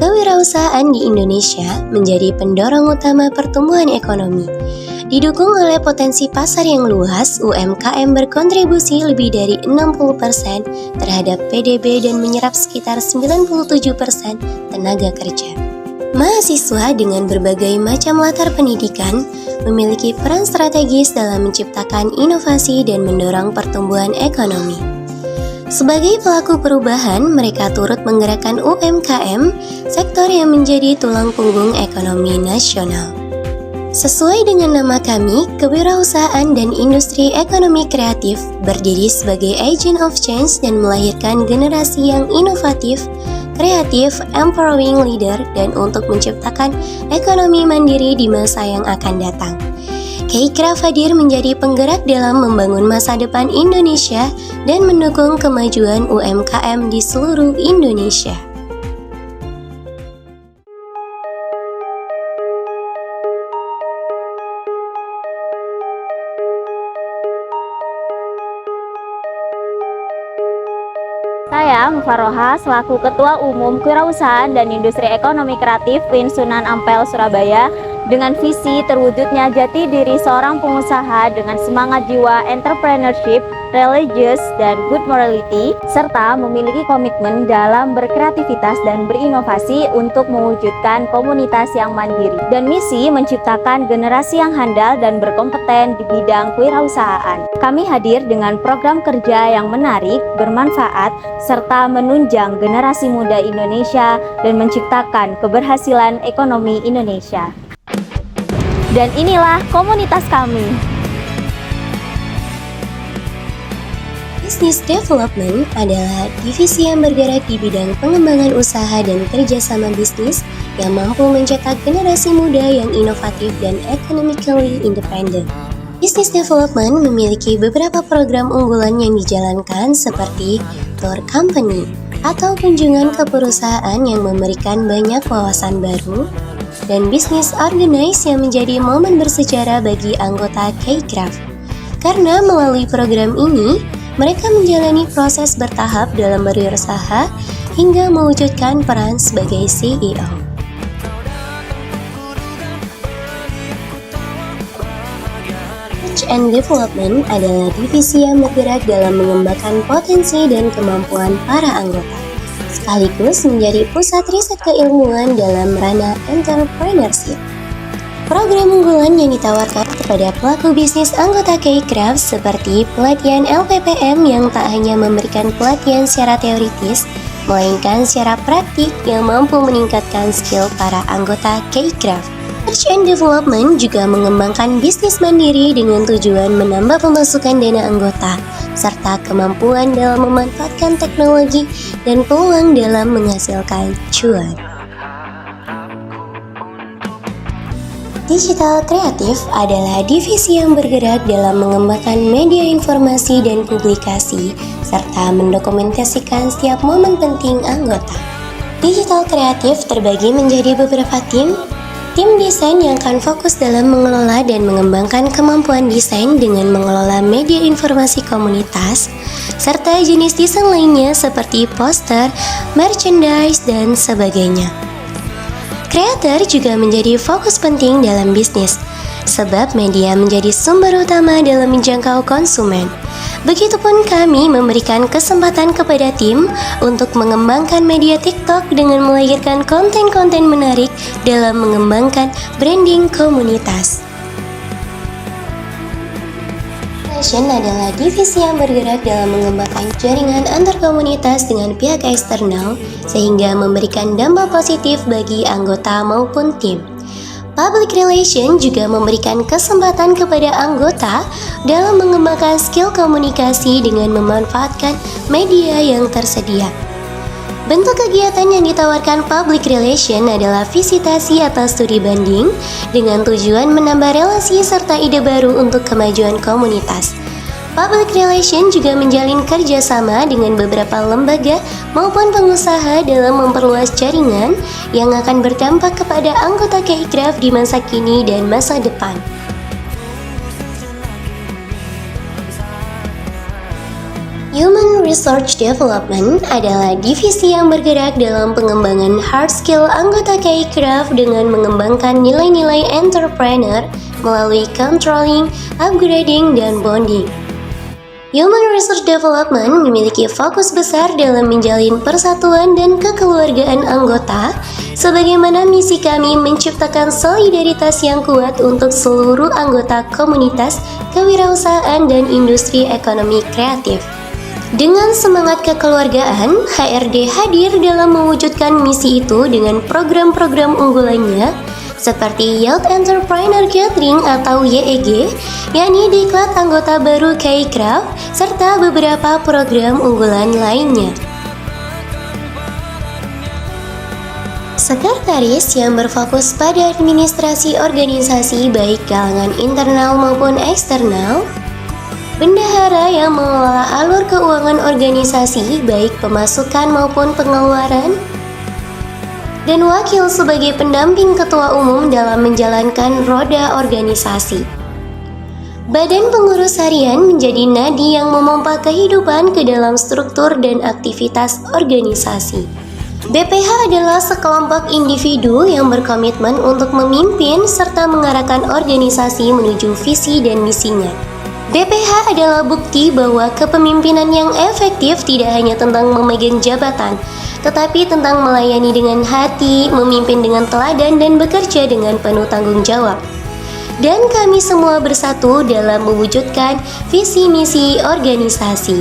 Kewirausahaan di Indonesia menjadi pendorong utama pertumbuhan ekonomi. Didukung oleh potensi pasar yang luas, UMKM berkontribusi lebih dari 60% terhadap PDB dan menyerap sekitar 97% tenaga kerja. Mahasiswa dengan berbagai macam latar pendidikan memiliki peran strategis dalam menciptakan inovasi dan mendorong pertumbuhan ekonomi. Sebagai pelaku perubahan, mereka turut menggerakkan UMKM, sektor yang menjadi tulang punggung ekonomi nasional. Sesuai dengan nama kami, Kewirausahaan dan Industri Ekonomi Kreatif berdiri sebagai agent of change dan melahirkan generasi yang inovatif, kreatif, empowering leader, dan untuk menciptakan ekonomi mandiri di masa yang akan datang. K-Craft hadir menjadi penggerak dalam membangun masa depan Indonesia dan mendukung kemajuan UMKM di seluruh Indonesia. Saya Mufaroha selaku Ketua Umum Kewirausahaan dan Industri Ekonomi Kreatif UIN Sunan Ampel Surabaya dengan visi terwujudnya jati diri seorang pengusaha dengan semangat jiwa entrepreneurship, religious, dan good morality, serta memiliki komitmen dalam berkreativitas dan berinovasi untuk mewujudkan komunitas yang mandiri, dan misi menciptakan generasi yang handal dan berkompeten di bidang kewirausahaan. Kami hadir dengan program kerja yang menarik, bermanfaat, serta menunjang generasi muda Indonesia dan menciptakan keberhasilan ekonomi Indonesia. Dan inilah komunitas kami. Business Development adalah divisi yang bergerak di bidang pengembangan usaha dan kerjasama bisnis yang mampu mencetak generasi muda yang inovatif dan economically independent. Business Development memiliki beberapa program unggulan yang dijalankan seperti Tour Company atau kunjungan ke perusahaan yang memberikan banyak wawasan baru, dan Business Organize yang menjadi momen bersejarah bagi anggota K-Craft. Karena melalui program ini, mereka menjalani proses bertahap dalam berwirausaha hingga mewujudkan peran sebagai CEO. Research and Development adalah divisi yang bergerak dalam mengembangkan potensi dan kemampuan para anggota, sekaligus menjadi pusat riset keilmuan dalam ranah entrepreneurship. Program unggulan yang ditawarkan kepada pelaku bisnis anggota K-Craft seperti pelatihan LPPM yang tak hanya memberikan pelatihan secara teoritis, melainkan secara praktik yang mampu meningkatkan skill para anggota K-Craft. Research and Development juga mengembangkan bisnis mandiri dengan tujuan menambah pemasukan dana anggota, serta kemampuan dalam memanfaatkan teknologi dan peluang dalam menghasilkan cuan. Digital Kreatif adalah divisi yang bergerak dalam mengembangkan media informasi dan publikasi, serta mendokumentasikan setiap momen penting anggota. Digital Kreatif terbagi menjadi beberapa tim desain yang akan fokus dalam mengelola dan mengembangkan kemampuan desain dengan mengelola media informasi komunitas, serta jenis desain lainnya seperti poster, merchandise, dan sebagainya. Kreator juga menjadi fokus penting dalam bisnis, sebab media menjadi sumber utama dalam menjangkau konsumen. Begitupun kami memberikan kesempatan kepada tim untuk mengembangkan media TikTok dengan melahirkan konten-konten menarik dalam mengembangkan branding komunitas. Relation adalah divisi yang bergerak dalam mengembangkan jaringan antar komunitas dengan pihak eksternal sehingga memberikan dampak positif bagi anggota maupun tim. Public Relation juga memberikan kesempatan kepada anggota dalam mengembangkan skill komunikasi dengan memanfaatkan media yang tersedia. Bentuk kegiatan yang ditawarkan Public Relation adalah visitasi atau studi banding dengan tujuan menambah relasi serta ide baru untuk kemajuan komunitas. Public Relation juga menjalin kerjasama dengan beberapa lembaga maupun pengusaha dalam memperluas jaringan yang akan berdampak kepada anggota K-Craft di masa kini dan masa depan. Human Research Development adalah divisi yang bergerak dalam pengembangan hard skill anggota K-Craft dengan mengembangkan nilai-nilai entrepreneur melalui controlling, upgrading, dan bonding. Human Resource Development memiliki fokus besar dalam menjalin persatuan dan kekeluargaan anggota, sebagaimana misi kami menciptakan solidaritas yang kuat untuk seluruh anggota komunitas, kewirausahaan, dan industri ekonomi kreatif. Dengan semangat kekeluargaan, HRD hadir dalam mewujudkan misi itu dengan program-program unggulannya, seperti Youth Entrepreneur Gathering atau YEG, yakni diklat anggota baru K-Craft, serta beberapa program unggulan lainnya. Sekretaris yang berfokus pada administrasi organisasi baik kalangan internal maupun eksternal, bendahara yang mengelola alur keuangan organisasi baik pemasukan maupun pengeluaran, dan wakil sebagai pendamping ketua umum dalam menjalankan roda organisasi. Badan pengurus harian menjadi nadi yang memompa kehidupan ke dalam struktur dan aktivitas organisasi. BPH adalah sekelompok individu yang berkomitmen untuk memimpin serta mengarahkan organisasi menuju visi dan misinya. BPH adalah bukti bahwa kepemimpinan yang efektif tidak hanya tentang memegang jabatan, tetapi tentang melayani dengan hati, memimpin dengan teladan, dan bekerja dengan penuh tanggung jawab. Dan kami semua bersatu dalam mewujudkan visi misi organisasi.